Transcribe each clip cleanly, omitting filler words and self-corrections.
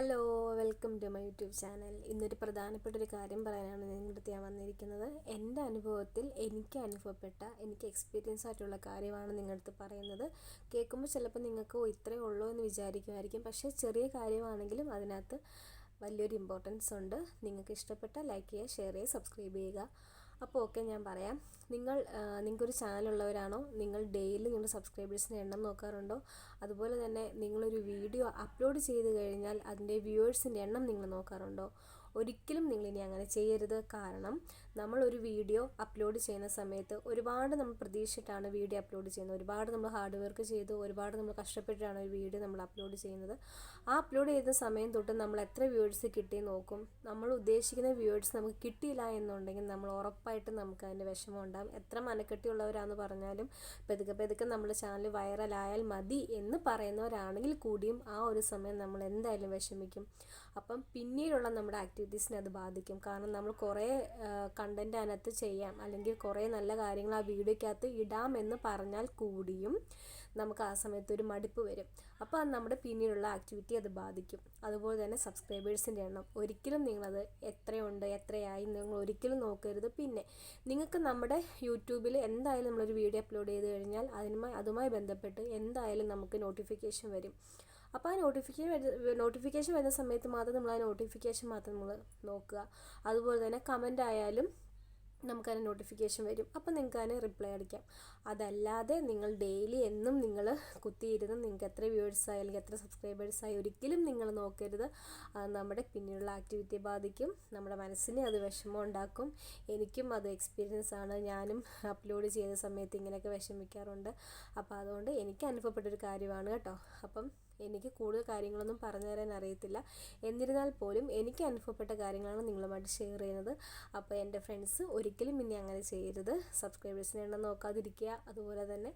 Hello, welcome to my YouTube channel. ഇന്നൊരു പ്രധാനപ്പെട്ടൊരു കാര്യം പറയാനാണ് നിങ്ങളുടെ അടുത്ത് ഞാൻ വന്നിരിക്കുന്നത്. എൻ്റെ അനുഭവത്തിൽ എനിക്ക് എക്സ്പീരിയൻസ് ആയിട്ടുള്ള കാര്യമാണ് നിങ്ങളുടെ അടുത്ത് പറയുന്നത്. കേൾക്കുമ്പോൾ ചിലപ്പോൾ നിങ്ങൾക്ക് ഇത്രയേ ഉള്ളൂ എന്ന് വിചാരിക്കുമായിരിക്കും. പക്ഷേ ചെറിയ കാര്യമാണെങ്കിലും അതിനകത്ത് വലിയൊരു ഇമ്പോർട്ടൻസ് ഉണ്ട്. നിങ്ങൾക്ക് ഇഷ്ടപ്പെട്ടാൽ ലൈക്ക് ചെയ്യുക, ഷെയർ ചെയ്യുക, സബ്സ്ക്രൈബ് ചെയ്യുക. അപ്പോൾ ഓക്കെ, ഞാൻ പറയാം. നിങ്ങൾക്കൊരു ചാനലുള്ളവരാണോ? നിങ്ങൾ ഡെയിലി നിങ്ങളുടെ സബ്സ്ക്രൈബേഴ്സിൻ്റെ എണ്ണം നോക്കാറുണ്ടോ? അതുപോലെ തന്നെ നിങ്ങളൊരു വീഡിയോ അപ്ലോഡ് ചെയ്ത് കഴിഞ്ഞാൽ അതിൻ്റെ വ്യൂവേഴ്സിൻ്റെ എണ്ണം നിങ്ങൾ നോക്കാറുണ്ടോ? ഒരിക്കലും നിങ്ങളിനി അങ്ങനെ ചെയ്യരുത്. കാരണം നമ്മളൊരു വീഡിയോ അപ്ലോഡ് ചെയ്യുന്ന സമയത്ത് ഒരുപാട് നമ്മൾ പ്രതീക്ഷിച്ചിട്ടാണ് വീഡിയോ അപ്ലോഡ് ചെയ്യുന്നത്. ഒരുപാട് നമ്മൾ ഹാർഡ് വർക്ക് ചെയ്ത് ഒരുപാട് നമ്മൾ കഷ്ടപ്പെട്ടിട്ടാണ് ഒരു വീഡിയോ നമ്മൾ അപ്ലോഡ് ചെയ്യുന്നത്. ആ അപ്ലോഡ് ചെയ്യുന്ന സമയം തൊട്ട് നമ്മൾ എത്ര വ്യൂവേഴ്സ് കിട്ടി നോക്കും. നമ്മൾ ഉദ്ദേശിക്കുന്ന വ്യൂവേഴ്സ് നമുക്ക് കിട്ടിയില്ല എന്നുണ്ടെങ്കിൽ നമ്മൾ ഉറപ്പായിട്ടും നമുക്ക് അതിൻ്റെ വിഷമം ഉണ്ടാകും. എത്ര മനക്കെട്ടിയുള്ളവരാണെന്ന് പറഞ്ഞാലും പതുക്കെ നമ്മുടെ ചാനൽ വൈറലായാൽ മതി എന്ന് പറയുന്നവരാണെങ്കിൽ കൂടിയും ആ ഒരു സമയം നമ്മൾ എന്തായാലും വിഷമിക്കും. അപ്പം പിന്നീടുള്ള നമ്മുടെ ആക്ടിവിറ്റീസിനെ അത് ബാധിക്കും. കാരണം നമ്മൾ കുറേ കണ്ടൻറ്റ് അതിനകത്ത് ചെയ്യാം, അല്ലെങ്കിൽ കുറേ നല്ല കാര്യങ്ങൾ ആ വീഡിയോയ്ക്കകത്ത് ഇടാമെന്ന് പറഞ്ഞാൽ കൂടിയും നമുക്ക് ആ സമയത്ത് ഒരു മടുപ്പ് വരും. അപ്പോൾ അത് നമ്മുടെ പിന്നീടുള്ള ആക്ടിവിറ്റി അത് ബാധിക്കും. അതുപോലെ തന്നെ സബ്സ്ക്രൈബേഴ്സിൻ്റെ എണ്ണം ഒരിക്കലും നിങ്ങളത് എത്രയുണ്ട് എത്രയായി നിങ്ങൾ ഒരിക്കലും നോക്കരുത്. പിന്നെ നിങ്ങൾക്ക് നമ്മുടെ യൂട്യൂബിൽ എന്തായാലും നമ്മളൊരു വീഡിയോ അപ്ലോഡ് ചെയ്ത് കഴിഞ്ഞാൽ അതുമായി ബന്ധപ്പെട്ട് എന്തായാലും നമുക്ക് നോട്ടിഫിക്കേഷൻ വരും. അപ്പോൾ ആ നോട്ടിഫിക്കേഷൻ വരുന്ന സമയത്ത് മാത്രം നമ്മൾ ആ നോട്ടിഫിക്കേഷൻ മാത്രം നമ്മൾ നോക്കുക. അതുപോലെ തന്നെ കമൻ്റ് ആയാലും നമുക്കതിന് നോട്ടിഫിക്കേഷൻ വരും. അപ്പോൾ നിങ്ങൾക്ക് അതിന് റിപ്ലൈ അടിക്കാം. അതല്ലാതെ നിങ്ങൾ ഡെയിലി എന്നും നിങ്ങൾ കുത്തിയിരുന്ന് നിങ്ങൾക്ക് എത്ര വ്യൂവേഴ്സായി അല്ലെങ്കിൽ എത്ര സബ്സ്ക്രൈബേഴ്സായി ഒരിക്കലും നിങ്ങൾ നോക്കരുത്. നമ്മുടെ പിന്നീടുള്ള ആക്ടിവിറ്റിയെ ബാധിക്കും. നമ്മുടെ മനസ്സിനെ അത് വിഷമം ഉണ്ടാക്കും. എനിക്കും അത് എക്സ്പീരിയൻസ് ആണ്. ഞാനും അപ്ലോഡ് ചെയ്ത സമയത്ത് ഇങ്ങനെയൊക്കെ വിഷമിക്കാറുണ്ട്. അപ്പോൾ അതുകൊണ്ട് എനിക്ക് അനുഭവപ്പെട്ടൊരു കാര്യമാണ് കേട്ടോ. അപ്പം എനിക്ക് കൂടുതൽ കാര്യങ്ങളൊന്നും പറഞ്ഞു തരാൻ അറിയത്തില്ല. എന്നിരുന്നാൽ പോലും എനിക്ക് അനുഭവപ്പെട്ട കാര്യങ്ങളാണ് നിങ്ങളുമായിട്ട് ഷെയർ ചെയ്യുന്നത്. അപ്പോൾ എൻ്റെ ഫ്രണ്ട്സ് ഒരിക്കലും ഇനി അങ്ങനെ ചെയ്യരുത്. സബ്സ്ക്രൈബേഴ്സിനെ എണ്ണം നോക്കാതിരിക്കുക. അതുപോലെ തന്നെ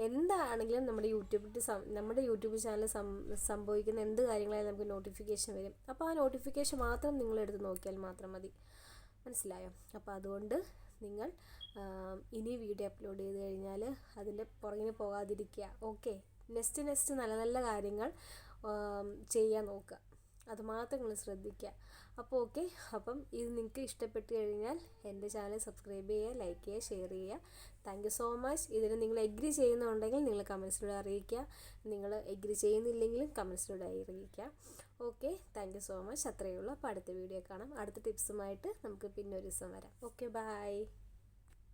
എന്താണെങ്കിലും നമ്മുടെ യൂട്യൂബ് ചാനൽ സംഭവിക്കുന്ന എന്ത് കാര്യങ്ങളായാലും നമുക്ക് നോട്ടിഫിക്കേഷൻ വരും. അപ്പോൾ ആ നോട്ടിഫിക്കേഷൻ മാത്രം നിങ്ങളെടുത്ത് നോക്കിയാൽ മാത്രം മതി. മനസ്സിലായോ? അപ്പോൾ അതുകൊണ്ട് നിങ്ങൾ ഇനി വീഡിയോ അപ്ലോഡ് ചെയ്ത് കഴിഞ്ഞാൽ അതിൻ്റെ പുറകിന് പോകാതിരിക്കുക. ഓക്കെ, നെക്സ്റ്റ് നല്ല നല്ല കാര്യങ്ങൾ ചെയ്യാൻ നോക്കുക. അതുമാത്രം നിങ്ങൾ ശ്രദ്ധിക്കുക. അപ്പോൾ ഓക്കെ, അപ്പം ഇത് നിങ്ങൾക്ക് ഇഷ്ടപ്പെട്ട് കഴിഞ്ഞാൽ എൻ്റെ ചാനൽ സബ്സ്ക്രൈബ് ചെയ്യുക, ലൈക്ക് ചെയ്യുക, ഷെയർ ചെയ്യുക. Thank you so much. ഇതിന് നിങ്ങൾ എഗ്രി ചെയ്യുന്നുണ്ടെങ്കിൽ നിങ്ങൾ കമൻസിലൂടെ അറിയിക്കുക. നിങ്ങൾ എഗ്രി ചെയ്യുന്നില്ലെങ്കിലും കമൻസിലൂടെ അറിയിക്കുക. Okay, thank you so much. അത്രയേ ഉള്ളൂ. അപ്പോൾ അടുത്ത വീഡിയോ കാണാം. അടുത്ത ടിപ്സുമായിട്ട് നമുക്ക് പിന്നെ ഒരു ദിവസം വരാം. Okay, by.